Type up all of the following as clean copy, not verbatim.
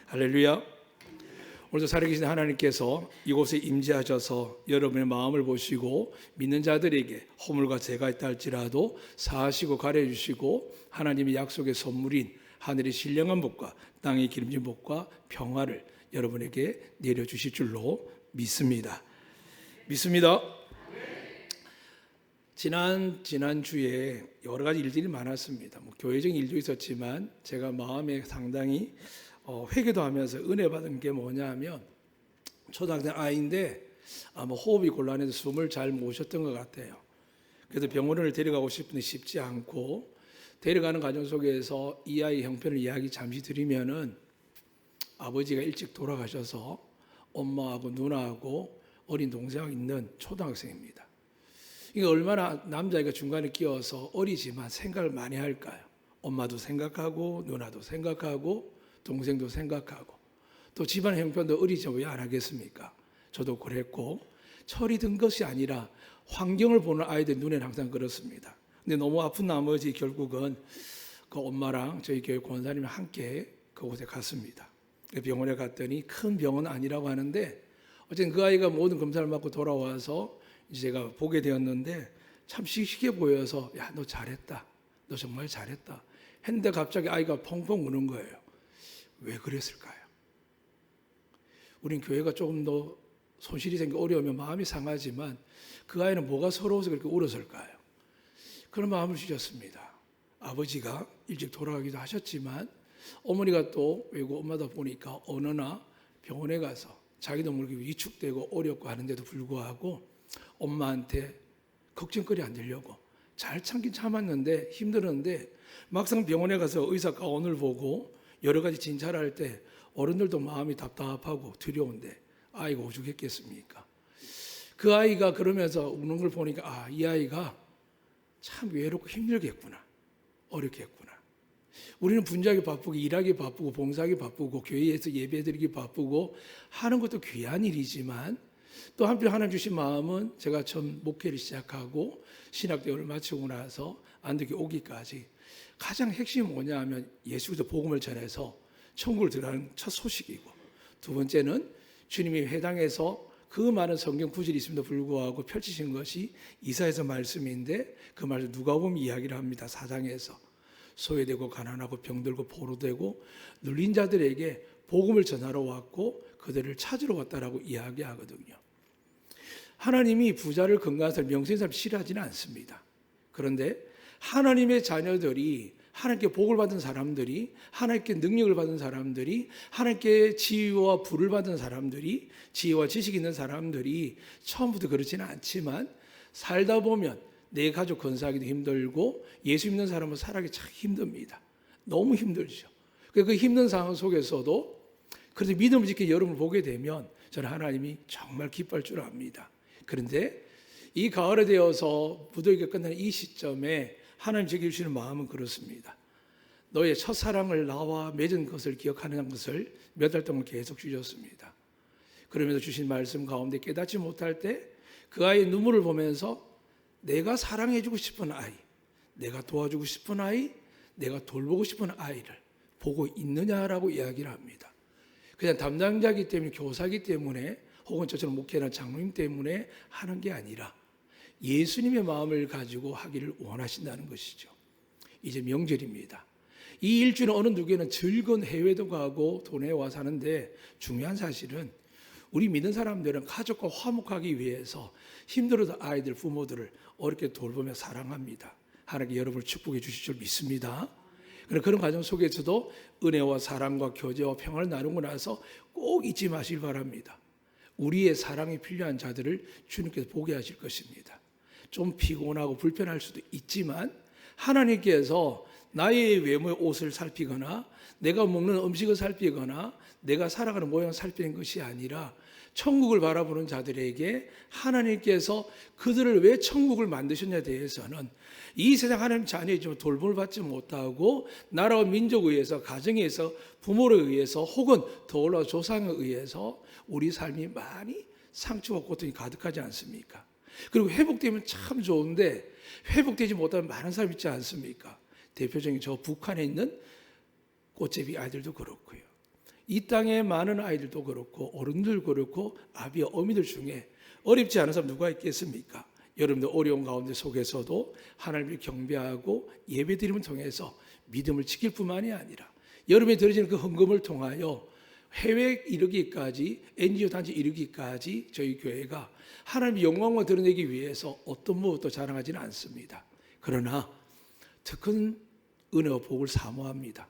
할렐루야. 오늘도 살아계신 하나님께서 이곳에 임재하셔서 여러분의 마음을 보시고 믿는 자들에게 허물과 죄가 있다 할지라도 사하시고 가려주시고 하나님의 약속의 선물인 하늘의 신령한 복과 땅의 기름진 복과 평화를 여러분에게 내려주실 줄로 믿습니다. 지난주에 여러 가지 일들이 많았습니다. 교회적인 일도 있었지만 제가 마음에 상당히 회개도 하면서 은혜 받은 게 뭐냐면 초등학생 아이인데 아마 호흡이 곤란해서 숨을 잘 못 쉬었던 것 같아요. 그래서 병원을 데려가고 싶은데 쉽지 않고 데려가는 과정 속에서 이 아이 형편을 이야기 잠시 드리면은 아버지가 일찍 돌아가셔서 엄마하고 누나하고 어린 동생하고 있는 초등학생입니다. 이게 얼마나 남자애가 중간에 끼어서 어리지만 생각을 많이 할까요? 엄마도 생각하고 누나도 생각하고 동생도 생각하고 또 집안 형편도 어리죠. 왜 안 하겠습니까? 저도 그랬고 철이 든 것이 아니라 환경을 보는 아이들 눈에는 항상 그렇습니다. 근데 너무 아픈 나머지 결국은 그 엄마랑 저희 교회 권사님이 함께 그곳에 갔습니다. 병원에 갔더니 큰 병은 아니라고 하는데 어쨌든 그 아이가 모든 검사를 받고 돌아와서 제가 보게 되었는데 참 씩씩해 보여서 야, 너 잘했다. 너 정말 잘했다. 했는데 갑자기 아이가 펑펑 우는 거예요. 왜 그랬을까요? 우린 교회가 조금 더 손실이 생겨 어려우면 마음이 상하지만 그 아이는 뭐가 서러워서 그렇게 울었을까요? 그런 마음을 주셨습니다. 아버지가 일찍 돌아가기도 하셨지만 어머니가 또 외국 엄마다 보니까 어느나 병원에 가서 자기도 모르게 위축되고 어렵고 하는데도 불구하고 엄마한테 걱정거리 안 되려고 잘 참긴 참았는데 힘들었는데 막상 병원에 가서 의사 가운을 보고 여러 가지 진찰을 할 때 어른들도 마음이 답답하고 두려운데 아이가 오죽했겠습니까? 그 아이가 그러면서 우는 걸 보니까 이 아이가 참 외롭고 힘들겠구나. 어렵겠구나. 우리는 분주하게 바쁘고 일하기 바쁘고 봉사하기 바쁘고 교회에서 예배드리기 바쁘고 하는 것도 귀한 일이지만 또 한편 하나님 주신 마음은 제가 처음 목회를 시작하고 신학대회를 마치고 나서 안디옥에 오기까지 가장 핵심이 뭐냐 하면 예수 그리스도 복음을 전해서 천국을 들어가는 첫 소식이고 두 번째는 주님이 회당에서 그 많은 성경 구절이 있음에도 불구하고 펼치신 것이 이사야서 말씀인데 그 말을 누가복음 이야기를 합니다. 4장에서 소외되고 가난하고 병들고 포로되고 눌린 자들에게 복음을 전하러 왔고 그들을 찾으러 왔다라고 이야기하거든요. 하나님이 부자를 건강한 사람, 명세인 사람 싫어하지는 않습니다. 그런데 하나님의 자녀들이 하나님께 복을 받은 사람들이 하나님께 능력을 받은 사람들이 하나님께 지혜와 부를 받은 사람들이 지혜와 지식이 있는 사람들이 처음부터 그렇지는 않지만 살다 보면 내 가족 건사하기도 힘들고 예수 믿는 사람은 살아가기 참 힘듭니다. 너무 힘들죠. 그 힘든 상황 속에서도 그래도 믿음을 지켜 여러분을 보게 되면 저는 하나님이 정말 기뻐할 줄 압니다. 그런데 이 가을에 되어서 부도기가 끝나는 이 시점에 하나님 제게 주시는 마음은 그렇습니다. 너의 첫사랑을 나와 맺은 것을 기억하는 것을 몇 달 동안 계속 주셨습니다. 그러면서 주신 말씀 가운데 깨닫지 못할 때 그 아이의 눈물을 보면서 내가 사랑해주고 싶은 아이, 내가 도와주고 싶은 아이, 내가 돌보고 싶은 아이를 보고 있느냐라고 이야기를 합니다. 그냥 담당자이기 때문에 교사이기 때문에 혹은 저처럼 목회나 장로님 때문에 하는 게 아니라 예수님의 마음을 가지고 하기를 원하신다는 것이죠. 이제 명절입니다. 이 일주일은 어느 누구에는 즐거운 해외도 가고 돈에 와 사는데 중요한 사실은 우리 믿는 사람들은 가족과 화목하기 위해서 힘들어도 아이들, 부모들을 어렵게 돌보며 사랑합니다. 하나님께 여러분을 축복해 주실 줄 믿습니다. 그런 과정 속에서도 은혜와 사랑과 교제와 평화를 나누고 나서 꼭 잊지 마시길 바랍니다. 우리의 사랑이 필요한 자들을 주님께서 보게 하실 것입니다. 좀 피곤하고 불편할 수도 있지만 하나님께서 나의 외모의 옷을 살피거나 내가 먹는 음식을 살피거나 내가 살아가는 모양을 살피는 것이 아니라 천국을 바라보는 자들에게 하나님께서 그들을 왜 천국을 만드셨냐에 대해서는 이 세상 하나님 자녀이지만 돌봄을 받지 못하고 나라와 민족에 의해서 가정에 의해서 부모를 의해서 혹은 더 올라가 조상에 의해서 우리 삶이 많이 상처와 고통이 가득하지 않습니까? 그리고 회복되면 참 좋은데 회복되지 못하는 많은 사람 있지 않습니까? 대표적인 저 북한에 있는 꽃제비 아이들도 그렇고요. 이 땅의 많은 아이들도 그렇고 어른들 그렇고 아비와 어미들 중에 어렵지 않은 사람 누가 있겠습니까? 여러분들 어려운 가운데 속에서도 하나님을 경배하고 예배드림을 통해서 믿음을 지킬 뿐만이 아니라 여러분이 드려지는 그 헌금을 통하여 해외 이르기까지 NGO 단체 이르기까지 저희 교회가 하나님의 영광을 드러내기 위해서 어떤 무엇도 자랑하지는 않습니다. 그러나 더 큰 은혜와 복을 사모합니다.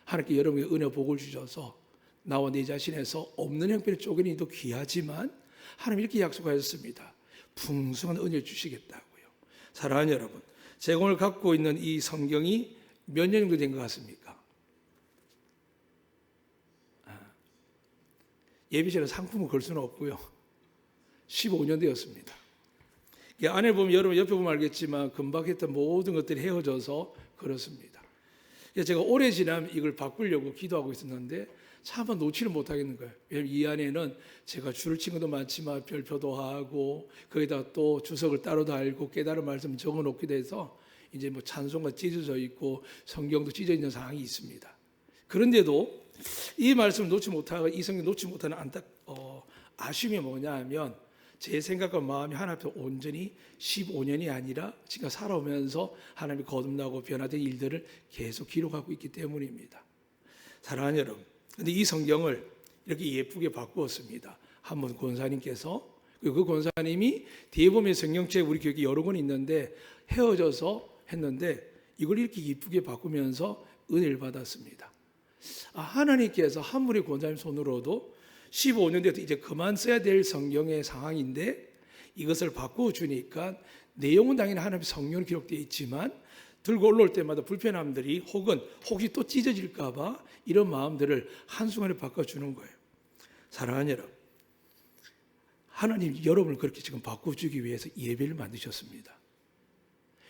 하나님께 여러분에게 은혜와 복을 주셔서 나와 내 자신에서 없는 형편에 쪼개는 이도 귀하지만 하나님 이렇게 약속하셨습니다. 풍성한 은혜를 주시겠다고요. 사랑하는 여러분, 제가 오늘 갖고 있는 이 성경이 몇 년 정도 된 것 같습니까? 예비신앙 상품을 걸 수는 없고요. 15년 되었습니다. 이 안에 보면 여러분 옆에 보면 알겠지만 금방 했던 모든 것들이 헤어져서 그렇습니다. 제가 오래 지나면 이걸 바꾸려고 기도하고 있었는데 차마 놓지를 못하겠는 거예요. 왜냐하면 이 안에는 제가 줄을 친 것도 많지만 별표도 하고 거기다 또 주석을 따로 달고 깨달은 말씀 적어놓기도 해서 이제 뭐 찬송가 찢어져 있고 성경도 찢어져 있는 상황이 있습니다. 그런데도 이 말씀을 놓지 못하고 이 성경 놓지 못하는 아쉬움이 뭐냐 하면 제 생각과 마음이 하나님 앞에 온전히 15년이 아니라 지금 살아오면서 하나님이 거듭나고 변화된 일들을 계속 기록하고 있기 때문입니다. 사랑하는 여러분, 근데 이 성경을 이렇게 예쁘게 바꾸었습니다. 한 분 권사님께서, 그 권사님이 뒤에 보면 성경책 우리 교육이 여러 권 있는데 헤어져서 했는데 이걸 이렇게 예쁘게 바꾸면서 은혜를 받았습니다. 하나님께서 한 분의 권사님 손으로도 15년 돼도 이제 그만 써야 될 성경의 상황인데 이것을 바꿔주니까 내용은 당연히 하나님의 성경으로 기록되어 있지만 들고 올라올 때마다 불편함들이 혹은 혹시 또 찢어질까 봐 이런 마음들을 한순간에 바꿔주는 거예요. 사랑하는 여러분, 하나님 여러분을 그렇게 지금 바꿔주기 위해서 예배를 만드셨습니다.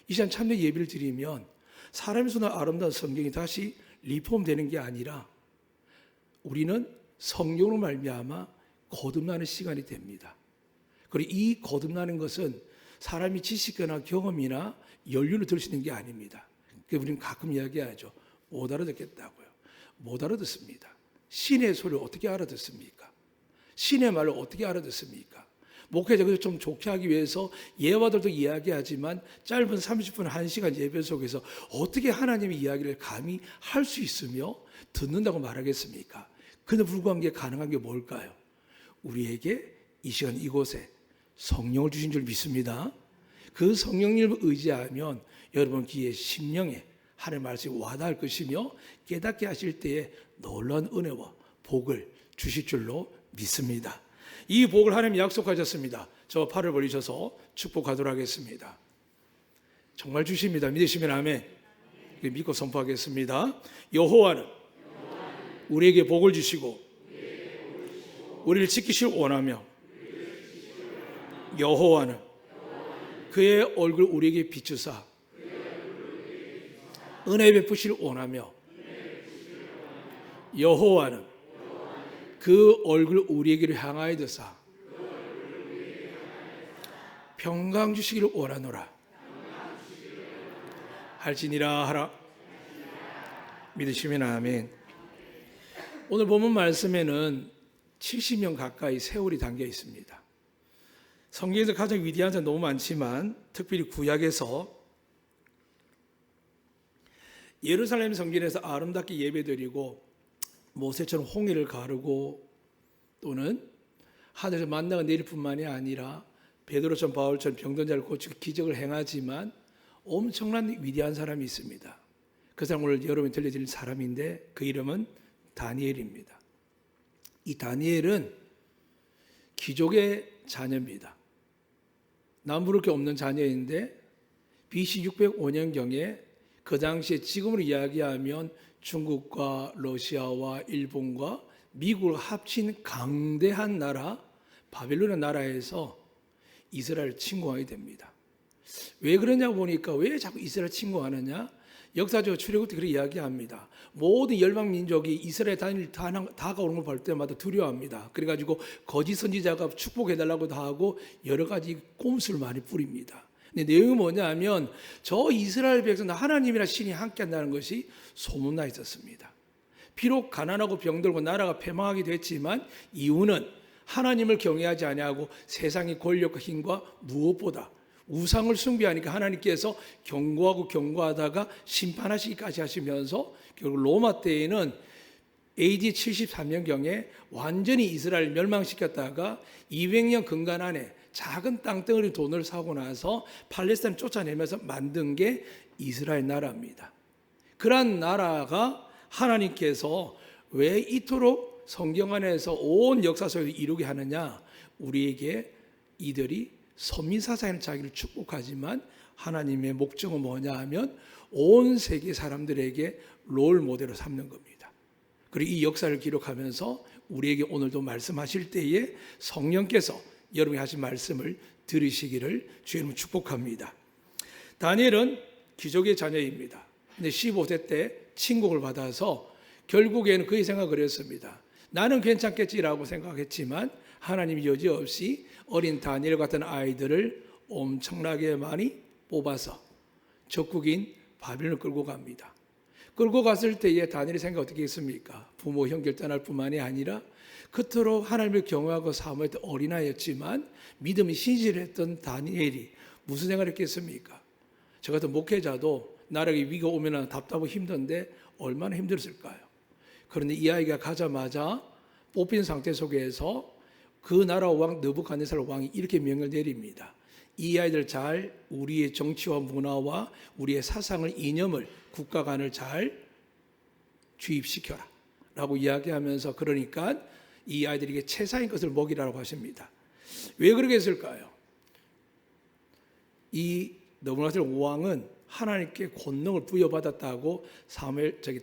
이 시간 참여 예배를 드리면 사람의 손으로 아름다운 성경이 다시 리폼되는 게 아니라 우리는 성령으로 말미암아 거듭나는 시간이 됩니다. 그리고 이 거듭나는 것은 사람이 지식이나 경험이나 연륜을 들을 수 있는 게 아닙니다. 그래서 우리는 가끔 이야기하죠. 못 알아듣겠다고요. 못 알아듣습니다. 신의 소리를 어떻게 알아듣습니까? 신의 말을 어떻게 알아듣습니까? 목회자가 좀 좋게 하기 위해서 예화들도 이야기하지만 짧은 30분, 1시간 예배 속에서 어떻게 하나님의 이야기를 감히 할 수 있으며 듣는다고 말하겠습니까? 근데 불구한 게 가능한 게 뭘까요? 우리에게 이 시간 이곳에 성령을 주신 줄 믿습니다. 그 성령님을 의지하면 여러분 귀에 심령에 하나님의 말씀이 와닿을 것이며 깨닫게 하실 때에 놀라운 은혜와 복을 주실 줄로 믿습니다. 이 복을 하나님이 약속하셨습니다. 저 팔을 벌리셔서 축복하도록 하겠습니다. 정말 주십니다. 믿으시면 아멘. 믿고 선포하겠습니다. 여호와는 우리에게 복을 주시고 우리를 지키시길 원하며 여호와는 그의 얼굴 우리에게 비추사 은혜 베푸시길 원하며 여호와는 그 얼굴 우리에게로 향하여 드사 평강 주시기를 원하노라. 할지니라 하라. 믿으시면 아멘. 오늘 본문 말씀에는 70년 가까이 세월이 담겨 있습니다. 성경에서 가장 위대한 자 너무 많지만 특별히 구약에서 예루살렘 성전에서 아름답게 예배드리고 모세처럼 홍해를 가르고 또는 하늘에서 만나가 내릴 뿐만이 아니라 베드로처럼 바울처럼 병든 자를 고치고 기적을 행하지만 엄청난 위대한 사람이 있습니다. 그 사람 오늘 여러분이 들려드릴 사람인데 그 이름은 다니엘입니다. 이 다니엘은 귀족의 자녀입니다. 남부를 게 없는 자녀인데 BC 605년경에 그 당시에 지금으로 이야기하면 중국과 러시아와 일본과 미국을 합친 강대한 나라 바벨론의 나라에서 이스라엘을 침공하게 됩니다. 왜 그러냐고 보니까 왜 자꾸 이스라엘 침공하느냐? 역사적 출애굽 때 그렇게 이야기합니다. 모든 열방 민족이 이스라엘 다가오는 걸 볼 때마다 두려워합니다. 그래가지고 거짓 선지자가 축복해달라고도 하고 여러 가지 꼼수를 많이 뿌립니다. 근데 내용이 뭐냐면 저 이스라엘 백성 하나님이나 신이 함께 한다는 것이 소문나 있었습니다. 비록 가난하고 병들고 나라가 패망하게 됐지만 이유는 하나님을 경외하지 아니하고 세상의 권력과 힘과 무엇보다 우상을 숭배하니까 하나님께서 경고하다가 심판하시기까지 하시면서 결국 로마 때에는 AD 73년경에 완전히 이스라엘 멸망시켰다가 200년 근간 안에 작은 땅덩어리 돈을 사고 나서 팔레스타인 쫓아내면서 만든 게 이스라엘 나라입니다. 그러한 나라가 하나님께서 왜 이토록 성경 안에서 온 역사 속에 이루게 하느냐? 우리에게 이들이 선민사상의 자기를 축복하지만 하나님의 목적은 뭐냐 하면 온 세계 사람들에게 롤 모델을 삼는 겁니다. 그리고 이 역사를 기록하면서 우리에게 오늘도 말씀하실 때에 성령께서 여러분이 하신 말씀을 들으시기를 주님 축복합니다. 다니엘은 귀족의 자녀입니다. 근데 15세 때 친국을 받아서 결국에는 그의 생각을 했습니다. 나는 괜찮겠지라고 생각했지만 하나님이 여지없이 어린 다니엘 같은 아이들을 엄청나게 많이 뽑아서 적국인 바빌론을 끌고 갑니다. 끌고 갔을 때에 다니엘의 생각 어떻게 했습니까? 부모 형제를 떠날 뿐만이 아니라 그토록 하나님을 경외하고 사모했던 어린아이였지만 믿음이 신실했던 다니엘이 무슨 생각을 했겠습니까? 저 같은 목회자도 나라에 위기가 오면 답답하고 힘든데 얼마나 힘들었을까요? 그런데 이 아이가 가자마자 뽑힌 상태 속에서 그 나라 왕 느부갓네살 왕이 이렇게 명령을 내립니다. 이 아이들 잘 우리의 정치와 문화와 우리의 사상을 이념을 국가 간을 잘 주입시켜라 라고 이야기하면서 그러니까 이 아이들에게 최상의 것을 먹이라고 하십니다. 왜 그렇게 했을까요? 이 느부갓네살 왕은 하나님께 권능을 부여받았다고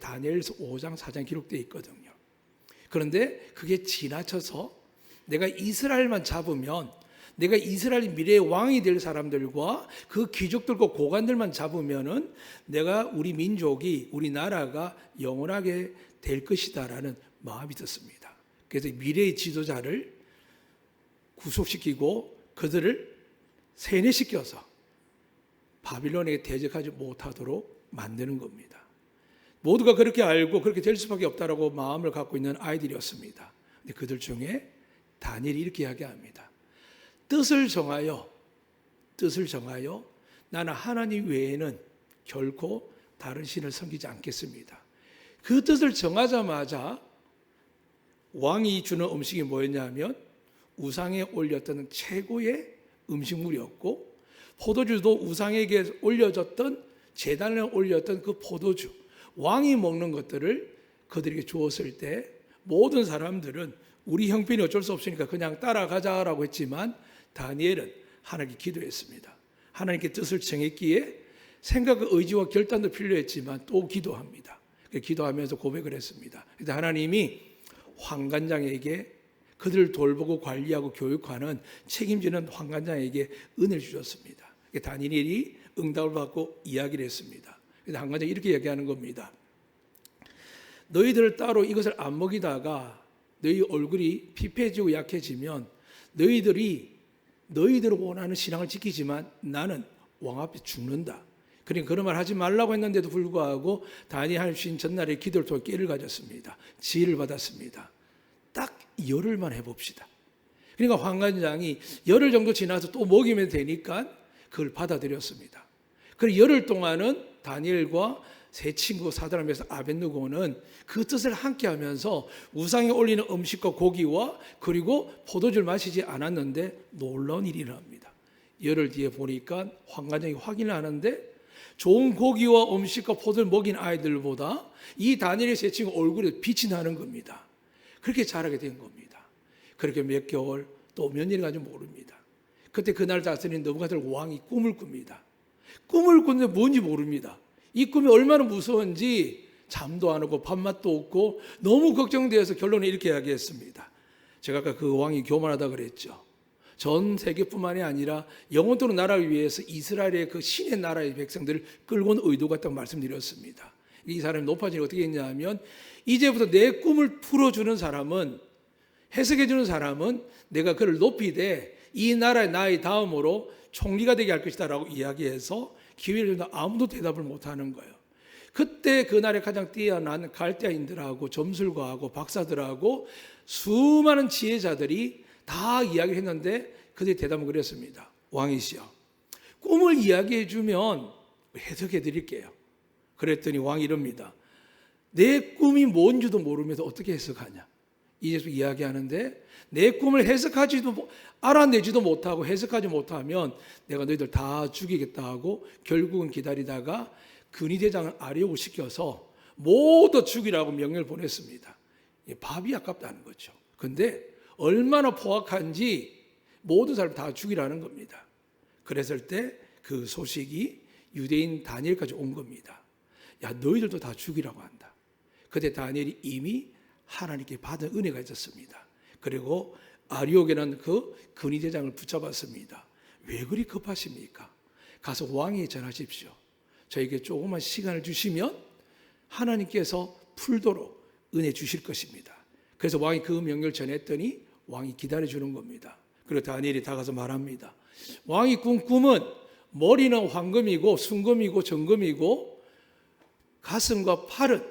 다니엘서 5장 4장 기록되어 있거든요. 그런데 그게 지나쳐서 내가 이스라엘만 잡으면 내가 이스라엘 미래의 왕이 될 사람들과 그 귀족들과 고관들만 잡으면은 내가 우리 민족이 우리 나라가 영원하게 될 것이다라는 마음이 듭니다. 그래서 미래의 지도자를 구속시키고 그들을 세뇌시켜서 바빌론에게 대적하지 못하도록 만드는 겁니다. 모두가 그렇게 알고 그렇게 될 수밖에 없다라고 마음을 갖고 있는 아이들이었습니다. 근데 그들 중에 다니엘이 이렇게 이야기합니다. 뜻을 정하여 나는 하나님 외에는 결코 다른 신을 섬기지 않겠습니다. 그 뜻을 정하자마자 왕이 주는 음식이 뭐였냐면 우상에 올렸던 최고의 음식물이었고 포도주도 우상에게 올려졌던 제단에 올렸던 그 포도주 왕이 먹는 것들을 그들에게 주었을 때 모든 사람들은 우리 형편이 어쩔 수 없으니까 그냥 따라가자라고 했지만 다니엘은 하나님께 기도했습니다. 하나님께 뜻을 정했기에 생각과 의지와 결단도 필요했지만 또 기도합니다. 기도하면서 고백을 했습니다. 그래서 하나님이 황관장에게 그들을 돌보고 관리하고 교육하는 책임지는 황관장에게 은혜를 주셨습니다. 다니엘이 응답을 받고 이야기를 했습니다. 그래서 황관장이 이렇게 얘기하는 겁니다. 너희들을 따로 이것을 안 먹이다가 너희 얼굴이 피폐해지고 약해지면 너희들이 원하는 신앙을 지키지만 나는 왕 앞에 죽는다. 그러니까 그런 말 하지 말라고 했는데도 불구하고 다니엘 신 전날에 기도를 통해 깨를 가졌습니다. 지혜를 받았습니다. 딱 열흘만 해봅시다. 그러니까 황관장이 열흘 정도 지나서 또 먹이면 되니까 그걸 받아들였습니다. 그리고 열흘 동안은 다니엘과 세 친구 사드락메삭 아벳느고는 그 뜻을 함께 하면서 우상에 올리는 음식과 고기와 그리고 포도주를 마시지 않았는데 놀라운 일이 일어납니다. 열흘 뒤에 보니까 황관장이 확인을 하는데 좋은 고기와 음식과 포도를 먹인 아이들보다 이 다니엘의 세 친구 얼굴에 빛이 나는 겁니다. 그렇게 자라게 된 겁니다. 그렇게 몇 개월 또 몇 년이 가지 모릅니다. 그때 그날 다스린 느부갓네살 왕이 꿈을 꿉니다. 꿈을 꿨는데 뭔지 모릅니다. 이 꿈이 얼마나 무서운지 잠도 안 오고 밥맛도 없고 너무 걱정되어서 결론을 이렇게 이야기했습니다. 제가 아까 그 왕이 교만하다 그랬죠. 전 세계뿐만이 아니라 영원토록 나라를 위해서 이스라엘의 그 신의 나라의 백성들을 끌고 온 의도가 있다고 말씀드렸습니다. 이 사람이 높아지니 어떻게 했냐 하면 이제부터 내 꿈을 풀어주는 사람은 해석해주는 사람은 내가 그를 높이되 이 나라의 나의 다음으로 총리가 되게 할 것이다 라고 이야기해서 기회를 주는데 아무도 대답을 못하는 거예요. 그때 그날에 가장 뛰어난 갈대아인들하고 점술가하고 박사들하고 수많은 지혜자들이 다 이야기를 했는데 그들의 대답은 그랬습니다. 왕이시여, 꿈을 이야기해 주면 해석해 드릴게요. 그랬더니 왕이 이럽니다. 내 꿈이 뭔지도 모르면서 어떻게 해석하냐. 이제서 이야기하는데 내 꿈을 알아내지도 못하고 해석하지 못하면 내가 너희들 다 죽이겠다 하고 결국은 기다리다가 근위대장을 아리옥을 시켜서 모두 죽이라고 명령을 보냈습니다. 밥이 아깝다는 거죠. 그런데 얼마나 포악한지 모든 사람 다 죽이라는 겁니다. 그랬을 때 그 소식이 유대인 다니엘까지 온 겁니다. 야, 너희들도 다 죽이라고 한다. 그때 다니엘이 이미 하나님께 받은 은혜가 있었습니다. 그리고 아리옥에는 그 근위대장을 붙잡았습니다. 왜 그리 급하십니까? 가서 왕에게 전하십시오. 저에게 조금만 시간을 주시면 하나님께서 풀도록 은혜 주실 것입니다. 그래서 왕이 그 명령을 전했더니 왕이 기다려주는 겁니다. 그리고 다니엘이 다가서 말합니다. 왕이 꾼 꿈은 머리는 황금이고 순금이고 정금이고 가슴과 팔은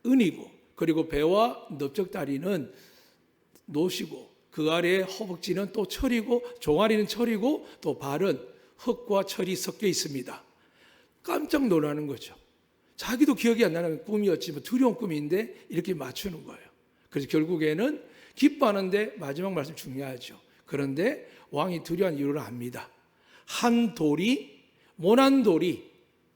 은이고 그리고 배와 넓적다리는 노시고 그 아래에 허벅지는 또 철이고 종아리는 철이고 또 발은 흙과 철이 섞여 있습니다. 깜짝 놀라는 거죠. 자기도 기억이 안 나는 꿈이었지만 두려운 꿈인데 이렇게 맞추는 거예요. 그래서 결국에는 기뻐하는데 마지막 말씀 중요하죠. 그런데 왕이 두려운 이유를 압니다. 한 돌이, 모난 돌이,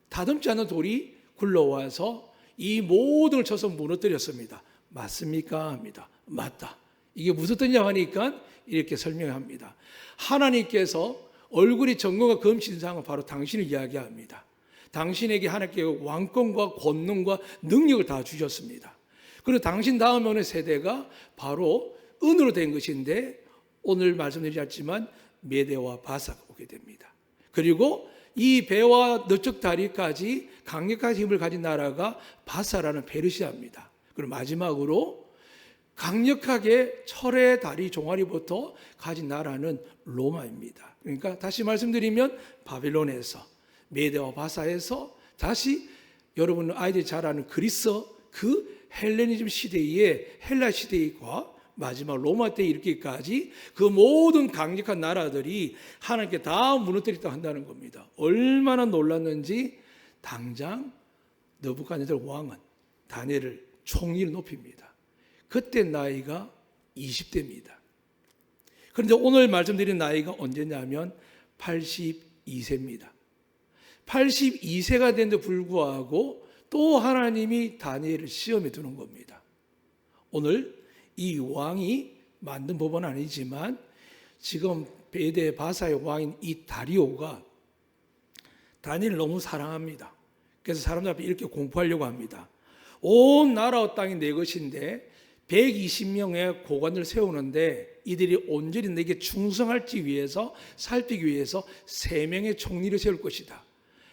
다듬지 않은 돌이 굴러와서 이 모든 걸 쳐서 무너뜨렸습니다. 맞습니까? 합니다. 맞다. 이게 무슨 뜻이냐 하니까 이렇게 설명합니다. 하나님께서 얼굴이 정금과 금 신상은 바로 당신을 이야기합니다. 당신에게 하나님께 왕권과 권능과 능력을 다 주셨습니다. 그리고 당신 다음에 오는 세대가 바로 은으로 된 것인데 오늘 말씀드리지 메대와 바사가 오게 됩니다. 그리고 이 배와 너쪽 다리까지 강력한 힘을 가진 나라가 바사라는 페르시아입니다. 그리고 마지막으로 강력하게 철의 다리 종아리부터 가진 나라는 로마입니다. 그러니까 다시 말씀드리면 바빌론에서 메대와 바사에서 다시 여러분 아이들이 잘 아는 그리스 그 헬레니즘 시대의 헬라 시대와 마지막 로마 때 이르기까지 그 모든 강력한 나라들이 하나님께 다 무너뜨렸다 한다는 겁니다. 얼마나 놀랐는지 당장 느부갓네살 왕은 다니엘을 총리를 높입니다. 그때 나이가 20대입니다. 그런데 오늘 말씀드린 나이가 언제냐면 82세입니다. 82세가 된데 불구하고 또 하나님이 다니엘을 시험에 두는 겁니다. 오늘 이 왕이 만든 법은 아니지만 지금 메대 바사의 왕인 이 다리오가 다니엘을 너무 사랑합니다. 그래서 사람들 앞에 이렇게 공포하려고 합니다. 온 나라와 땅이 내 것인데 120명의 고관을 세우는데 이들이 온전히 내게 충성할지 위해서 살피기 위해서 3명의 총리를 세울 것이다.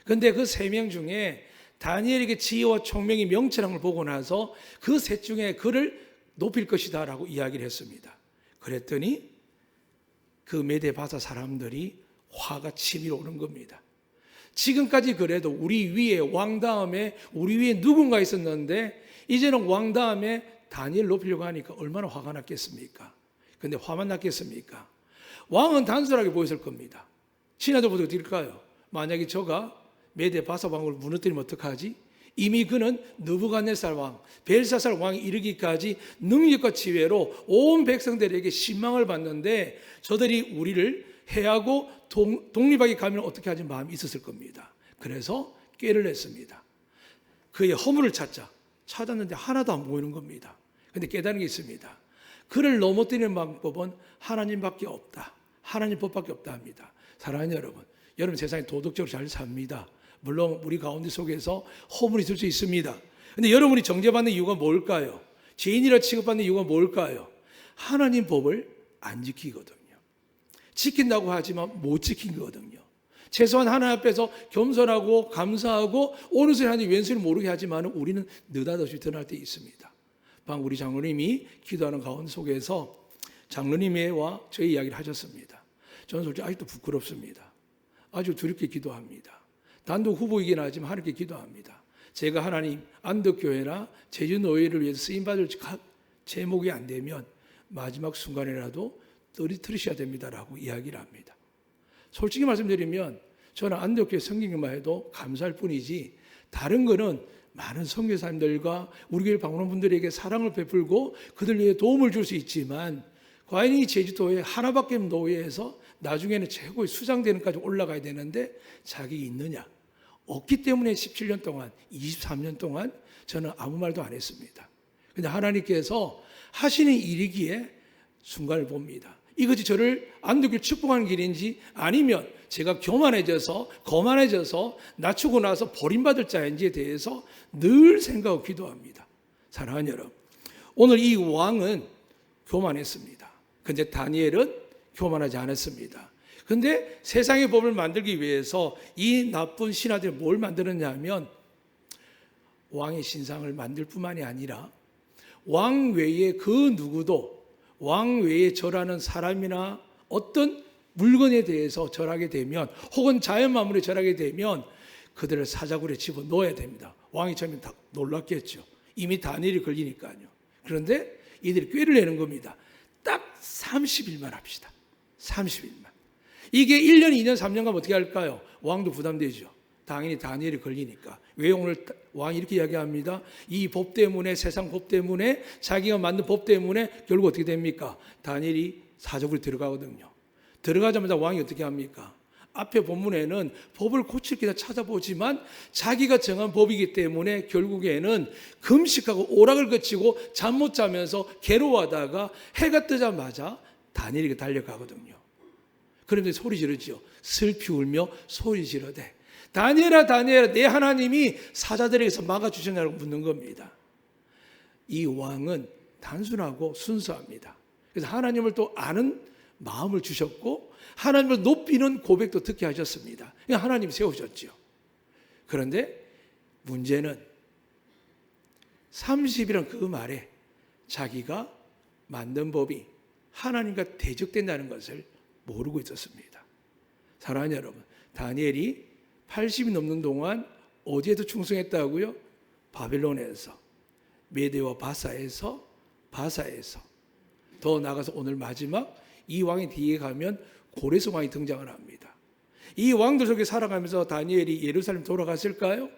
그런데 그 3명 중에 다니엘에게 지혜와 총명이 명철한 걸 보고 나서 그 셋 중에 그를 높일 것이다 라고 이야기를 했습니다. 그랬더니 그 메대 바사 사람들이 화가 치밀어 오는 겁니다. 지금까지 그래도 우리 위에 왕 다음에 우리 위에 누군가 있었는데 이제는 왕 다음에 다니엘 높이려고 하니까 얼마나 화가 났겠습니까? 그런데 화만 났겠습니까? 왕은 단순하게 보였을 겁니다. 친아들보다 어떨까요? 만약에 저가 메대 바사 왕을 무너뜨리면 어떡하지? 이미 그는 느부갓네살 왕, 벨사살 왕이 이르기까지 능력과 지혜로 온 백성들에게 신망을 받는데 저들이 우리를 해하고 독립하게 가면 어떻게 하지 마음이 있었을 겁니다. 그래서 꾀를 냈습니다. 그의 허물을 찾았는데 하나도 안 보이는 겁니다. 그런데 깨달은 게 있습니다. 그를 넘어뜨리는 방법은 하나님밖에 없다. 하나님 법밖에 없다 합니다. 사랑하는 여러분 세상에 도덕적으로 잘 삽니다. 물론 우리 가운데 속에서 허물이 있을 수 있습니다. 그런데 여러분이 정죄받는 이유가 뭘까요? 죄인이라 취급받는 이유가 뭘까요? 하나님 법을 안 지키거든요. 지킨다고 하지만 못 지킨 거거든요. 최소한 하나님 앞에서 겸손하고 감사하고 오는 소리 하는지 왼소리 모르게 하지만 우리는 느닷없이 드러날 때 있습니다. 방금 우리 장로님이 기도하는 가운데 속에서 장로님과 저희 이야기를 하셨습니다. 저는 솔직히 아직도 부끄럽습니다. 아주 두렵게 기도합니다. 단독 후보이긴 하지만 하나님께 기도합니다. 제가 하나님 안덕교회나 제주노예를 위해서 쓰임받을 제목이 안 되면 마지막 순간이라도 떨어뜨리셔야 됩니다라고 이야기를 합니다. 솔직히 말씀드리면 저는 안덕교회 성경만 해도 감사할 뿐이지 다른 거는 많은 선교사님들과 우리 교회 방문한 분들에게 사랑을 베풀고 그들 위해 도움을 줄 수 있지만 과연 이 제주도에 하나밖에 없는 노예에서 나중에는 최고의 수장되는까지 올라가야 되는데 자격이 있느냐? 없기 때문에 17년 동안 23년 동안 저는 아무 말도 안 했습니다. 근데 하나님께서 하시는 일이기에 순간을 봅니다. 이것이 저를 안독교를 축복하는 길인지 아니면 제가 교만해져서 거만해져서 낮추고 나서 버림받을 자인지에 대해서 늘 생각하고 기도합니다. 사랑하는 여러분, 오늘 이 왕은 교만했습니다. 근데 다니엘은 교만하지 않았습니다. 근데 세상의 법을 만들기 위해서 이 나쁜 신하들이 뭘 만들었냐 하면 왕의 신상을 만들 뿐만이 아니라 왕 외에 그 누구도 왕 외에 절하는 사람이나 어떤 물건에 대해서 절하게 되면 혹은 자연 만물에 절하게 되면 그들을 사자굴에 집어넣어야 됩니다. 왕이 처음에 다 놀랐겠죠. 이미 다니엘이 걸리니까요. 그런데 이들이 꾀를 내는 겁니다. 딱 30일만 합시다. 30일만. 이게 1년, 2년, 3년 가면 어떻게 할까요? 왕도 부담되죠. 당연히 다니엘이 걸리니까. 왜 오늘 왕이 이렇게 이야기합니다. 이 법 때문에, 세상 법 때문에, 자기가 만든 법 때문에 결국 어떻게 됩니까? 다니엘이 사적으로 들어가거든요. 들어가자마자 왕이 어떻게 합니까? 앞에 본문에는 법을 고칠 기다 찾아보지만 자기가 정한 법이기 때문에 결국에는 금식하고 오락을 거치고 잠 못 자면서 괴로워하다가 해가 뜨자마자 다니엘에게 달려가거든요. 그런데 소리 지르죠. 슬피 울며 소리 지르되 다니엘아 다니엘아 내 하나님이 사자들에게서 막아주셨냐고 묻는 겁니다. 이 왕은 단순하고 순수합니다. 그래서 하나님을 또 아는 마음을 주셨고 하나님을 높이는 고백도 듣게 하셨습니다. 하나님 세우셨죠. 그런데 문제는 30이란 그 말에 자기가 만든 법이 하나님과 대적된다는 것을 모르고 있었습니다. 사랑하는 여러분, 다니엘이 80이 넘는 동안 어디에도 충성했다고요? 바벨론에서, 메대와 바사에서 더 나가서 오늘 마지막 이 왕의 뒤에 가면 고레스 왕이 등장을 합니다. 이 왕들 속에 살아가면서 다니엘이 예루살렘 돌아갔을까요?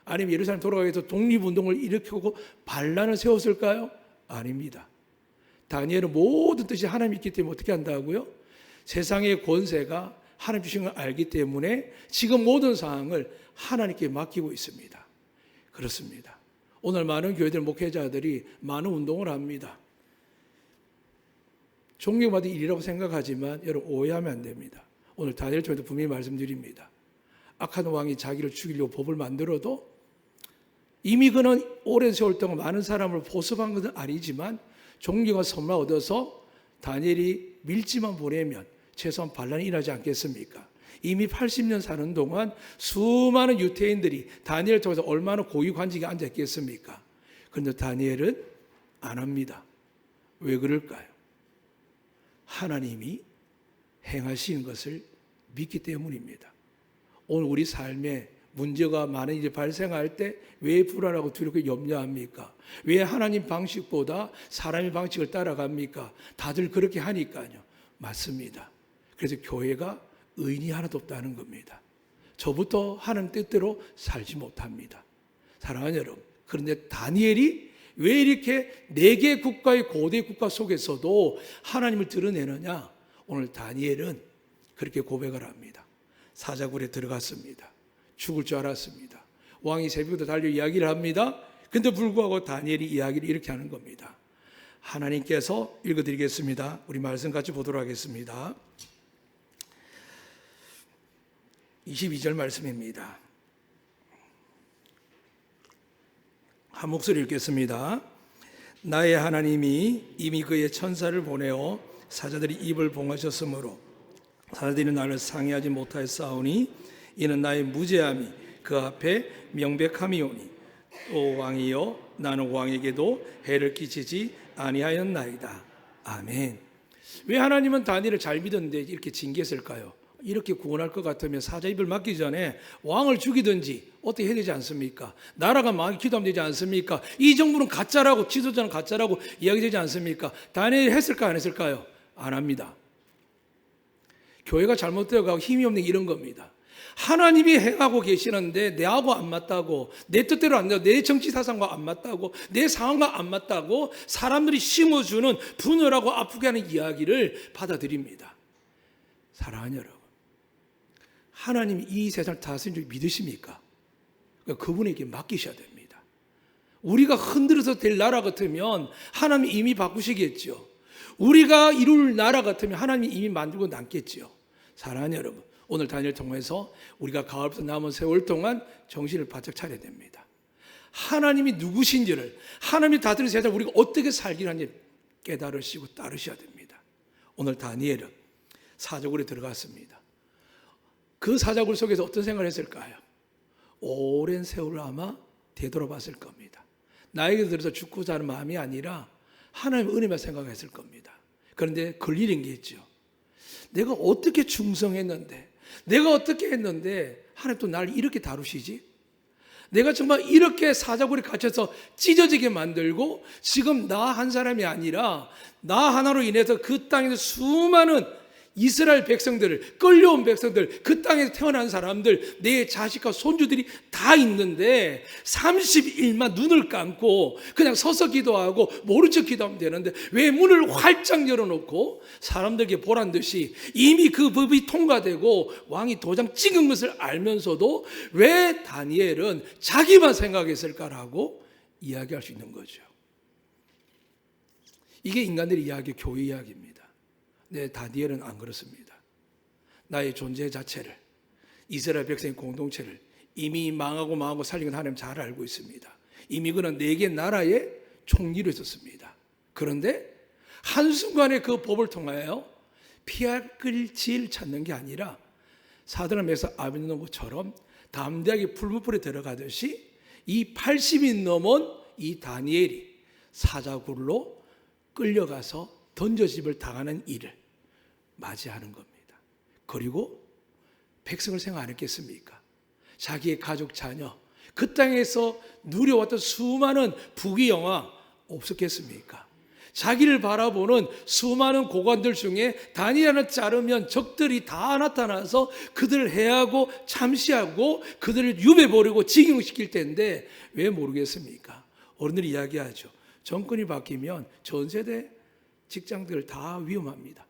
아니면 예루살렘 돌아가기 위해서 독립운동을 일으키고 반란을 세웠을까요? 아닙니다. 다니엘은 모든 뜻이 하나님이 있기 때문에 어떻게 한다고요? 세상의 권세가 하나님 주신 걸 알기 때문에 지금 모든 상황을 하나님께 맡기고 있습니다. 그렇습니다. 오늘 많은 교회들 목회자들이 많은 운동을 합니다. 존경받을 일이라고 생각하지만 여러분 오해하면 안 됩니다. 오늘 다니엘 쪽에도 분명히 말씀드립니다. 악한 왕이 자기를 죽이려고 법을 만들어도 이미 그는 오랜 세월 동안 많은 사람을 보습한 것은 아니지만 존경과 선물 얻어서 다니엘이 밀지만 보내면 최소한 반란이 일어나지 않겠습니까? 이미 80년 사는 동안 수많은 유대인들이 다니엘을 통해서 얼마나 고위 관직에 앉아 있겠습니까? 그런데 다니엘은 안 합니다. 왜 그럴까요? 하나님이 행하시는 것을 믿기 때문입니다. 오늘 우리 삶에 문제가 많은 일이 발생할 때 왜 불안하고 두렵고 염려합니까? 왜 하나님 방식보다 사람의 방식을 따라갑니까? 다들 그렇게 하니까요. 맞습니다. 그래서 교회가 의인이 하나도 없다는 겁니다. 저부터 하는 뜻대로 살지 못합니다. 사랑하는 여러분, 그런데 다니엘이 왜 이렇게 4개 국가의 고대 국가 속에서도 하나님을 드러내느냐? 오늘 다니엘은 그렇게 고백을 합니다. 사자굴에 들어갔습니다. 죽을 줄 알았습니다. 왕이 새벽부터 달려 이야기를 합니다. 근데 불구하고 다니엘이 이야기를 이렇게 하는 겁니다. 하나님께서 읽어드리겠습니다. 우리 말씀 같이 보도록 하겠습니다. 22절 말씀입니다. 한 목소리 읽겠습니다. 나의 하나님이 이미 그의 천사를 보내어 사자들이 입을 봉하셨으므로 사자들이 나를 상해하지 못하였사오니 이는 나의 무죄함이 그 앞에 명백함이오니 오 왕이여 나는 왕에게도 해를 끼치지 아니하였나이다. 아멘. 왜 하나님은 다니엘을 잘 믿었는데 이렇게 징계했을까요? 이렇게 구원할 것 같으면 사자 입을 막기 전에 왕을 죽이든지 어떻게 해야 되지 않습니까? 나라가 망하게 기도하면 되지 않습니까? 이 정부는 가짜라고, 지도자는 가짜라고 이야기되지 않습니까? 다니엘이 했을까 안 했을까요? 안 합니다. 교회가 잘못되어 가고 힘이 없는 게 이런 겁니다. 하나님이 행하고 계시는데 내하고 안 맞다고, 내 뜻대로 안 되고, 내 정치 사상과 안 맞다고, 내 상황과 안 맞다고 사람들이 심어주는 분열하고 아프게 하는 이야기를 받아들입니다. 사랑하는 여러분, 하나님이 이 세상을 다스리는 줄 믿으십니까? 그러니까 그분에게 맡기셔야 됩니다. 우리가 흔들어서 될 나라 같으면 하나님이 이미 바꾸시겠죠. 우리가 이룰 나라 같으면 하나님이 이미 만들고 남겠죠. 사랑하는 여러분, 오늘 다니엘을 통해서 우리가 가을부터 남은 세월 동안 정신을 바짝 차려야 됩니다. 하나님이 누구신지를, 하나님이 다스리는 세상 우리가 어떻게 살기를 하는지 깨달으시고 따르셔야 됩니다. 오늘 다니엘은 사자굴에 들어갔습니다. 그 사자굴 속에서 어떤 생각을 했을까요? 오랜 세월을 아마 되돌아봤을 겁니다. 나에게 들어서 죽고자 하는 마음이 아니라 하나님의 은혜만 생각했을 겁니다. 그런데 걸리는 게 있죠. 내가 어떻게 충성했는데, 내가 어떻게 했는데 하나님 또 나를 이렇게 다루시지? 내가 정말 이렇게 사자굴에 갇혀서 찢어지게 만들고 지금 나 한 사람이 아니라 나 하나로 인해서 그 땅에서 수많은 이스라엘 백성들을, 끌려온 백성들, 그 땅에서 태어난 사람들, 내 자식과 손주들이 다 있는데 30일만 눈을 감고 그냥 서서 기도하고 모른 척 기도하면 되는데 왜 문을 활짝 열어놓고 사람들에게 보란 듯이 이미 그 법이 통과되고 왕이 도장 찍은 것을 알면서도 왜 다니엘은 자기만 생각했을까라고 이야기할 수 있는 거죠. 이게 인간들의 이야기, 교회 이야기입니다. 네, 다니엘은 안 그렇습니다. 나의 존재 자체를, 이스라엘 백성의 공동체를 이미 망하고 살린 건 하나님 잘 알고 있습니다. 이미 그는 4개 나라의 총리로 있었습니다. 그런데 한순간에 그 법을 통하여 피할 길 찾는 게 아니라 사드락메삭 아벳느고처럼 담대하게 풀무불에 들어가듯이 이 80인 넘은 이 다니엘이 사자굴로 끌려가서 던져집을 당하는 일을 맞이하는 겁니다. 그리고 백성을 생각 안 했겠습니까? 자기의 가족, 자녀, 그 땅에서 누려왔던 수많은 부귀영화 없었겠습니까? 자기를 바라보는 수많은 고관들 중에 다니엘을 자르면 적들이 다 나타나서 그들을 해하고 참시하고 그들을 유배버리고 징용시킬 텐데 왜 모르겠습니까? 어른들이 이야기하죠. 정권이 바뀌면 전 세대 직장들 다 위험합니다.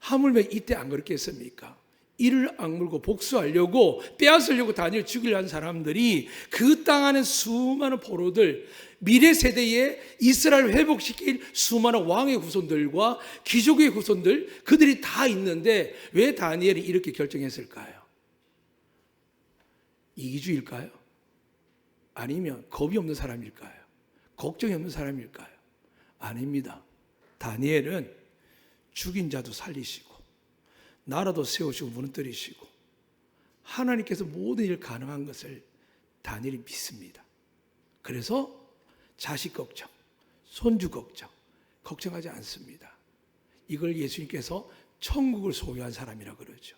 하물며 이때 안 그렇겠습니까? 이를 악물고 복수하려고 빼앗으려고 다니엘 죽이려 한 사람들이 그 땅 안에 수많은 포로들, 미래 세대에 이스라엘 회복시킬 수많은 왕의 후손들과 귀족의 후손들, 그들이 다 있는데 왜 다니엘이 이렇게 결정했을까요? 이기주의일까요? 아니면 겁이 없는 사람일까요? 걱정이 없는 사람일까요? 아닙니다. 다니엘은 죽인 자도 살리시고 나라도 세우시고 무너뜨리시고 하나님께서 모든 일 가능한 것을 다니엘이 믿습니다. 그래서 자식 걱정, 손주 걱정하지 않습니다. 이걸 예수님께서 천국을 소유한 사람이라 그러죠.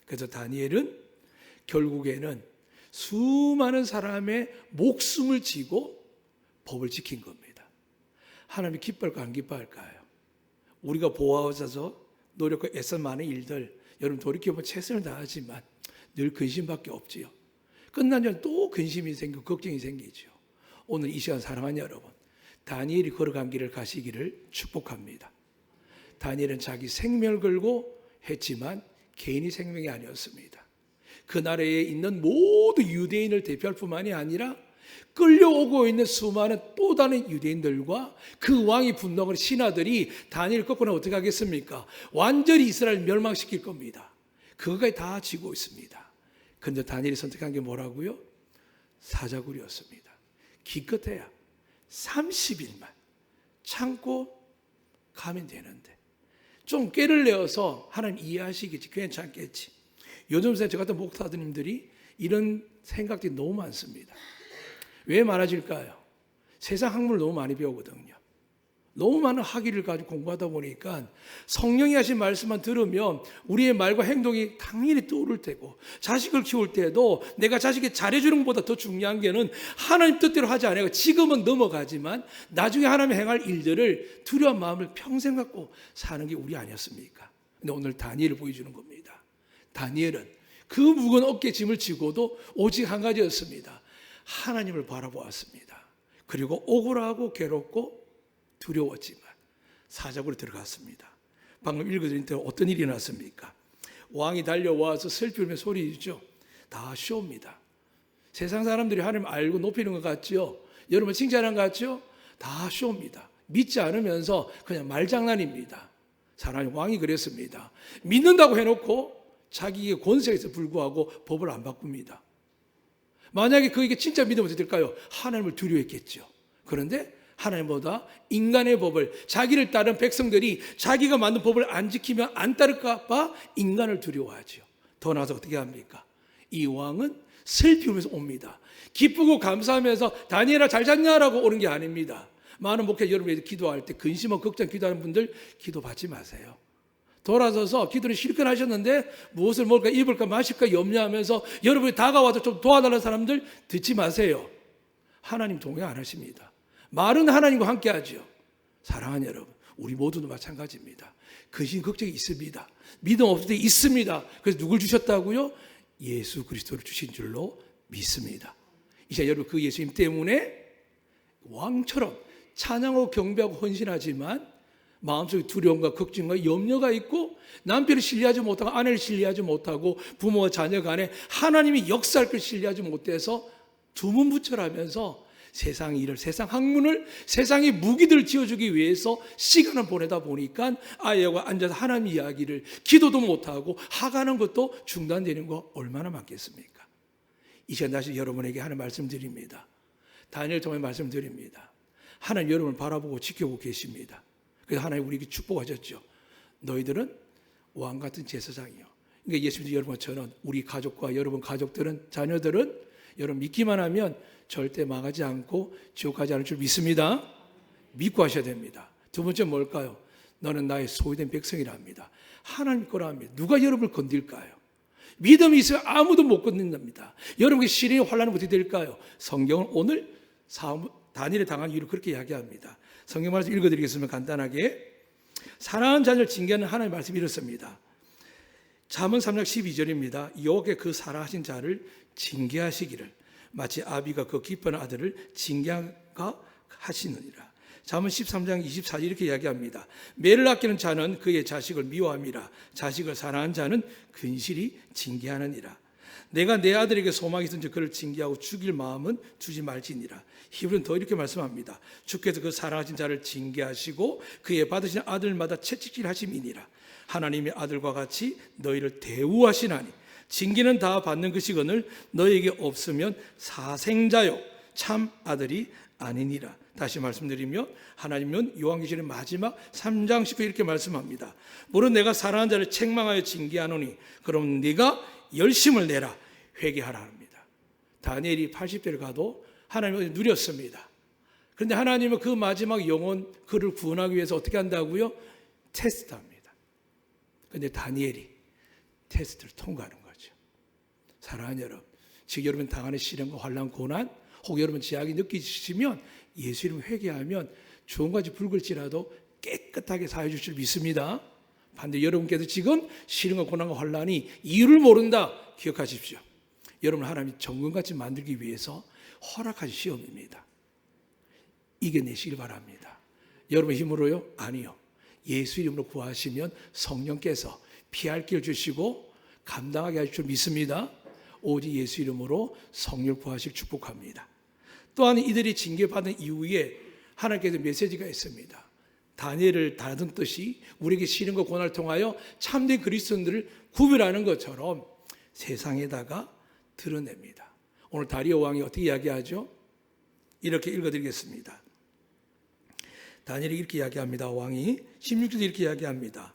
그래서 다니엘은 결국에는 수많은 사람의 목숨을 지고 법을 지킨 겁니다. 하나님이 기뻐할까 안 기뻐할까요? 우리가 보호하셔서 노력과 애써 많은 일들, 여러분 돌이켜보면 최선을 다하지만 늘 근심밖에 없지요. 끝난 전 또 근심이 생기고 걱정이 생기죠. 오늘 이 시간 사랑하는 여러분, 다니엘이 걸어간 길을 가시기를 축복합니다. 다니엘은 자기 생명을 걸고 했지만 개인이 생명이 아니었습니다. 그 나라에 있는 모든 유대인을 대표할 뿐만이 아니라 끌려오고 있는 수많은 또 다른 유대인들과 그 왕이 분노하는 신하들이 다니엘을 꺾고 나면 어떻게 하겠습니까? 완전히 이스라엘 멸망시킬 겁니다. 그거까지 다 지고 있습니다. 그런데 다니엘이 선택한 게 뭐라고요? 사자굴이었습니다. 기껏해야 30일만 참고 가면 되는데 좀 꾀를 내어서 하나님 이해하시겠지, 괜찮겠지. 요즘 저 같은 목사님들이 이런 생각들이 너무 많습니다. 왜 많아질까요? 세상 학문을 너무 많이 배우거든요. 너무 많은 학위를 가지고 공부하다 보니까 성령이 하신 말씀만 들으면 우리의 말과 행동이 당연히 떠오를 테고, 자식을 키울 때도 내가 자식이 잘해주는 것보다 더 중요한 게는 하나님 뜻대로 하지 않아요. 지금은 넘어가지만 나중에 하나님이 행할 일들을 두려운 마음을 평생 갖고 사는 게 우리 아니었습니까? 근데 오늘 다니엘을 보여주는 겁니다. 다니엘은 그 무거운 어깨 짐을 지고도 오직 한 가지였습니다. 하나님을 바라보았습니다. 그리고 억울하고 괴롭고 두려웠지만 사자굴에 들어갔습니다. 방금 읽어드린 대로 어떤 일이 났습니까? 왕이 달려와서 슬피 울며 소리 지르죠. 다 쇼입니다. 세상 사람들이 하나님 알고 높이는 것 같죠? 여러분 칭찬한 것 같죠? 다 쇼입니다. 믿지 않으면서 그냥 말장난입니다. 사람이 왕이 그랬습니다. 믿는다고 해놓고 자기의 권세에서 불구하고 법을 안 바꿉니다. 만약에 그에게 진짜 믿으면 어떻게 될까요? 하나님을 두려워했겠죠. 그런데 하나님보다 인간의 법을, 자기를 따른 백성들이 자기가 만든 법을 안 지키면 안 따를까 봐 인간을 두려워하죠. 더 나아서 어떻게 합니까? 이 왕은 슬피 울면서 옵니다. 기쁘고 감사하면서 다니엘아 잘 잤냐라고 오는 게 아닙니다. 많은 목회 여러분이 기도할 때 근심하고 걱정 기도하는 분들 기도 받지 마세요. 돌아서서 기도를 실컷 하셨는데 무엇을 먹을까 입을까 마실까 염려하면서 여러분이 다가와서 좀 도와달라는 사람들 듣지 마세요. 하나님 동의 안 하십니다. 말은 하나님과 함께 하죠. 사랑하는 여러분, 우리 모두도 마찬가지입니다. 근심 걱정이 있습니다. 믿음 없을 때 있습니다. 그래서 누굴 주셨다고요? 예수 그리스도를 주신 줄로 믿습니다. 이제 여러분 그 예수님 때문에 왕처럼 찬양하고 경배하고 헌신하지만 마음속에 두려움과 걱정과 염려가 있고 남편을 신뢰하지 못하고 아내를 신뢰하지 못하고 부모와 자녀 간에 하나님이 역사할 걸 신뢰하지 못해서 두문부처라면서 세상 일을, 세상 학문을, 세상의 무기들을 지어주기 위해서 시간을 보내다 보니까 아이하고 앉아서 하나님 이야기를 기도도 못하고 하가는 것도 중단되는 거 얼마나 많겠습니까? 이 시간 다시 여러분에게 하는 말씀드립니다. 다니엘 통해 말씀드립니다. 하나님 여러분을 바라보고 지켜보고 계십니다. 그래서 하나님 우리에게 축복하셨죠. 너희들은 왕 같은 제사장이요. 그러니까 예수님 여러분처럼 우리 가족과 여러분 가족들은, 자녀들은 여러분 믿기만 하면 절대 망하지 않고 지옥 가지 않을 줄 믿습니다. 믿고 하셔야 됩니다. 두 번째 뭘까요? 너는 나의 소유된 백성이라 합니다. 하나님 거라 합니다. 누가 여러분을 건들까요? 믿음이 있으면 아무도 못 건든답니다. 여러분의 시련의 환란은 어떻게 될까요? 성경은 오늘 다니엘에 당한 이유를 그렇게 이야기합니다. 성경 말씀 읽어드리겠습니다. 간단하게. 사랑하는 자녀를 징계하는 하나님의 말씀이 이렇습니다. 잠언 3장 12절입니다. 여호와께 그 사랑하신 자를 징계하시기를 마치 아비가 그 기뻐하는 아들을 징계하가 하시느니라. 잠언 13장 24절 이렇게 이야기합니다. 매를 아끼는 자는 그의 자식을 미워함이라. 자식을 사랑하는 자는 근실히 징계하느니라. 내가 내 아들에게 소망이 있은지 그를 징계하고 죽일 마음은 두지 말지니라. 히브리는 더 이렇게 말씀합니다. 주께서 그 사랑하신 자를 징계하시고 그의 받으신 아들마다 채찍질 하심이니라. 하나님의 아들과 같이 너희를 대우하시나니 징계는 다 받는 것이거늘 너희에게 없으면 사생자요 참 아들이 아니니라. 다시 말씀드리면 하나님은 요한계시록 마지막 3장 19 이렇게 말씀합니다. 물론 내가 사랑하는 자를 책망하여 징계하노니 그럼 네가 열심을 내라 회개하라 합니다. 다니엘이 80대를 가도 하나님을 누렸습니다. 그런데 하나님은 그 마지막 영혼 그를 구원하기 위해서 어떻게 한다고요? 테스트합니다. 그런데 다니엘이 테스트를 통과하는 거죠. 사랑하는 여러분, 지금 여러분 당하는 시련과 환난, 고난, 혹 여러분 제약이 느끼시면 예수 이름 회개하면 좋은 가지 붉을지라도 깨끗하게 사해 주실 줄 믿습니다. 반대 여러분께서 지금 시련과 고난과 환난이 이유를 모른다 기억하십시오. 여러분 하나님이 정금같이 만들기 위해서 허락하신 시험입니다. 이겨내시길 바랍니다. 여러분 힘으로요? 아니요. 예수 이름으로 구하시면 성령께서 피할 길 주시고 감당하게 하실 줄 믿습니다. 오직 예수 이름으로 성령을 구하실 축복합니다. 또한 이들이 징계받은 이후에 하나님께서 메시지가 있습니다. 다니엘을 다듬듯이 우리에게 시련과 고난을 통하여 참된 그리스도인들을 구별하는 것처럼 세상에다가 드러냅니다. 오늘 다리오 왕이 어떻게 이야기하죠? 이렇게 읽어드리겠습니다. 다니엘이 이렇게 이야기합니다. 왕이 16절에 이렇게 이야기합니다.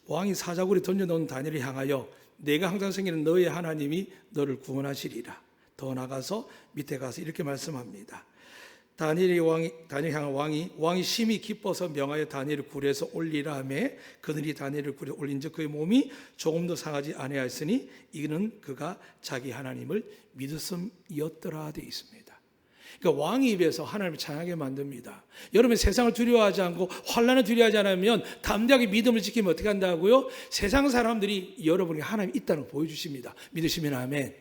왕이 사자굴에 던져놓은 다니엘을 향하여 내가 항상 생기는 너의 하나님이 너를 구원하시리라. 더 나가서 밑에 가서 이렇게 말씀합니다. 다니엘 향한 왕이 심히 기뻐서 명하여 다니엘을 굴에서 올리라 하매 그들이 다니엘을 굴에 올린즉 그의 몸이 조금도 상하지 아니하였으니 이는 그가 자기 하나님을 믿었음이었더라 되어 있습니다. 그러니까 왕의 입에서 하나님을 찬양하게 만듭니다. 여러분 세상을 두려워하지 않고 환난을 두려워하지 않으면 담대하게 믿음을 지키면 어떻게 한다고요? 세상 사람들이 여러분이 하나님이 있다는 걸 보여주십니다. 믿으시면 아멘.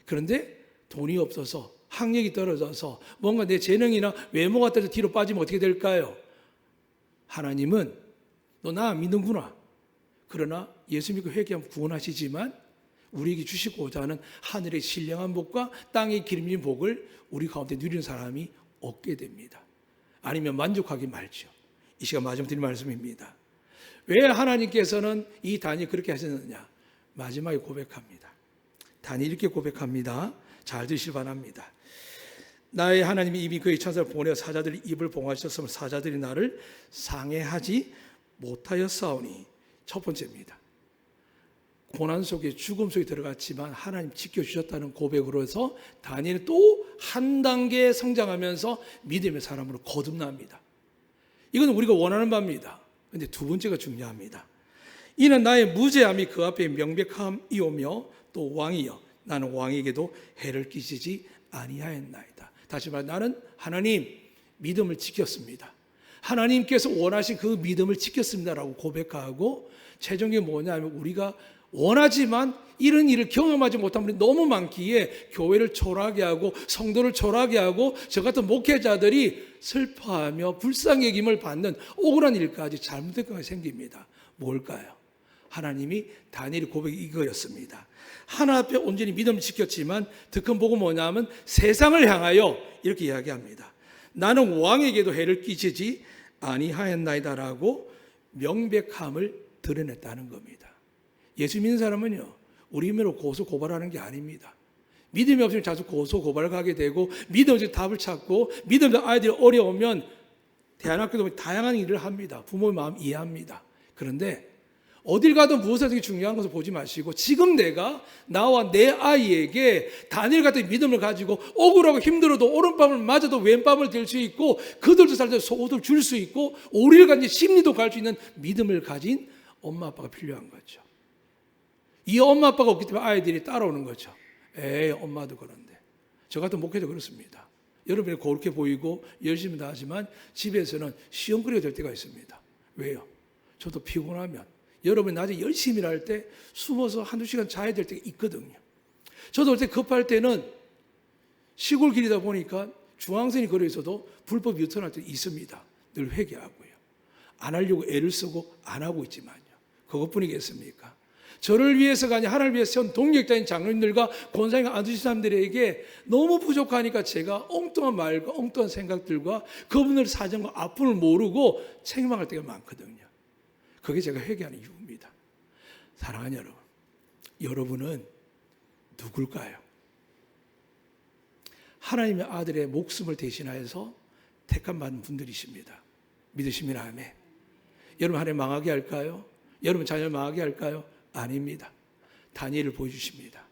그런데 돈이 없어서 학력이 떨어져서 뭔가 내 재능이나 외모가 떨어져 뒤로 빠지면 어떻게 될까요? 하나님은 너 나 믿는구나. 그러나 예수 믿고 회개하면 구원하시지만 우리에게 주시고자 하는 하늘의 신령한 복과 땅의 기름진 복을 우리 가운데 누리는 사람이 얻게 됩니다. 아니면 만족하기 말죠. 이 시간 마지막 드린 말씀입니다. 왜 하나님께서는 이 다니엘 그렇게 하셨느냐? 마지막에 고백합니다. 다니엘 이렇게 고백합니다. 잘 들으시길 바랍니다. 나의 하나님이 이미 그의 천사를 보내어 사자들이 입을 봉하셨으면 사자들이 나를 상해하지 못하였사오니. 첫 번째입니다. 고난 속에 죽음 속에 들어갔지만 하나님 지켜주셨다는 고백으로 해서 다니엘은 또 한 단계 성장하면서 믿음의 사람으로 거듭납니다. 이건 우리가 원하는 바입니다. 그런데 두 번째가 중요합니다. 이는 나의 무죄함이 그 앞에 명백함이오며 또 왕이여 나는 왕에게도 해를 끼치지 아니하였나이다. 다시 말해 나는 하나님 믿음을 지켰습니다. 하나님께서 원하신 그 믿음을 지켰습니다라고 고백하고 최종적인 뭐냐면 우리가 원하지만 이런 일을 경험하지 못한 분이 너무 많기에 교회를 초라하게 하고 성도를 초라하게 하고 저 같은 목회자들이 슬퍼하며 불쌍히 여김을 받는 억울한 일까지 잘못된 것이 생깁니다. 뭘까요? 하나님이 다니엘의 고백이 이거였습니다. 하나 앞에 온전히 믿음을 지켰지만 더 큰 복은 뭐냐면 세상을 향하여 이렇게 이야기합니다. 나는 왕에게도 해를 끼치지 아니하였나이다라고 명백함을 드러냈다는 겁니다. 예수 믿는 사람은요 우리 힘으로 고소 고발하는 게 아닙니다. 믿음이 없으면 자주 고소 고발 가게 되고 믿음 없이 답을 찾고 믿음 없는 아이들이 어려우면 대안학교도 다양한 일을 합니다. 부모의 마음 이해합니다. 그런데 어딜 가도 무엇이 중요한 것을 보지 마시고 지금 내가 나와 내 아이에게 다니엘 같은 믿음을 가지고 억울하고 힘들어도 오른밤을 맞아도 왼밤을 들 수 있고 그들도 살 때 속옷을 줄 수 있고 오리를 가진 심리도 갈 수 있는 믿음을 가진 엄마 아빠가 필요한 거죠. 이 엄마 아빠가 없기 때문에 아이들이 따라오는 거죠. 에이 엄마도 그런데. 저 같은 목회도 그렇습니다. 여러분이 그렇게 보이고 열심히 다 하지만 집에서는 시험거리가 될 때가 있습니다. 왜요? 저도 피곤하면 여러분이 낮에 열심히 일할 때 숨어서 한두 시간 자야 될 때가 있거든요. 저도 그때 급할 때는 시골 길이다 보니까 중앙선이 걸어 있어도 불법 유턴할 때 있습니다. 늘 회개하고요. 안 하려고 애를 쓰고 안 하고 있지만요. 그것뿐이겠습니까? 저를 위해서가 아니라 하나님을 위해서 세운 동력자인 장로님들과 권사님과 안수신 사람들에게 너무 부족하니까 제가 엉뚱한 말과 엉뚱한 생각들과 그분들의 사정과 아픔을 모르고 책망할 때가 많거든요. 그게 제가 회개하는 이유입니다. 사랑하는 여러분, 여러분은 누굴까요? 하나님의 아들의 목숨을 대신하여서 택함받은 분들이십니다. 믿으시면 아멘. 여러분 하나님 망하게 할까요? 여러분 자녀를 망하게 할까요? 아닙니다. 다니엘을 보여주십니다.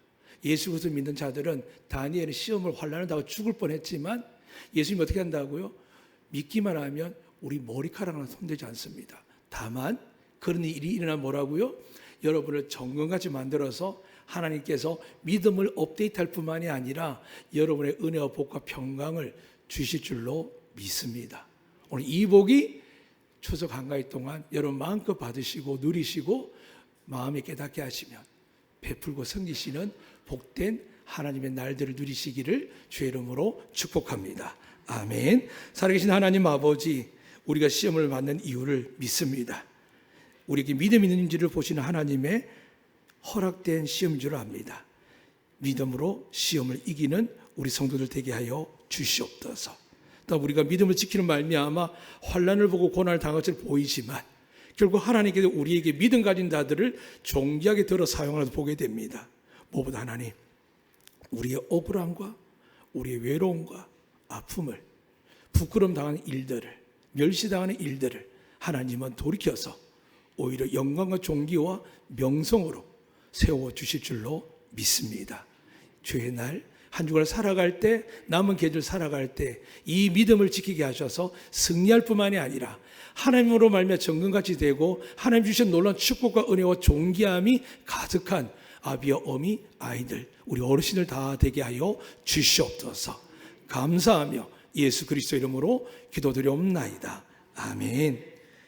예수 그리스도 믿는 자들은 다니엘은 시험을 환난을 당하고 죽을 뻔했지만 예수님이 어떻게 한다고요? 믿기만 하면 우리 머리카락은 손대지 않습니다. 다만 그런 일이 일어나면 뭐라고요? 여러분을 정금같이 만들어서 하나님께서 믿음을 업데이트할 뿐만이 아니라 여러분의 은혜와 복과 평강을 주실 줄로 믿습니다. 오늘 이 복이 추석 한가위 동안 여러분 마음껏 받으시고 누리시고 마음에 깨닫게 하시면 베풀고 섬기시는 복된 하나님의 날들을 누리시기를 주의 이름으로 축복합니다. 아멘. 살아계신 하나님 아버지, 우리가 시험을 받는 이유를 믿습니다. 우리에게 믿음 있는지를 보시는 하나님의 허락된 시험인 줄 압니다. 믿음으로 시험을 이기는 우리 성도들 되게 하여 주시옵소서. 또 우리가 믿음을 지키는 말미암아 환난을 보고 고난을 당할 줄 보이지만 결국 하나님께서 우리에게 믿음 가진 자들을 존귀하게 들어 사용하는 것을 보게 됩니다. 무엇보다 하나님, 우리의 억울함과 우리의 외로움과 아픔을, 부끄러움 당하는 일들을, 멸시당하는 일들을 하나님은 돌이켜서 오히려 영광과 존귀와 명성으로 세워주실 줄로 믿습니다. 주의 날 한 주간을 살아갈 때, 남은 계절 살아갈 때 이 믿음을 지키게 하셔서 승리할 뿐만이 아니라 하나님으로 말미암아 정금같이 되고 하나님 주신 놀라운 축복과 은혜와 존귀함이 가득한 아비와 어미, 아이들, 우리 어르신들 다 되게 하여 주시옵소서. 감사하며 예수 그리스도 이름으로 기도드리옵나이다. 아멘.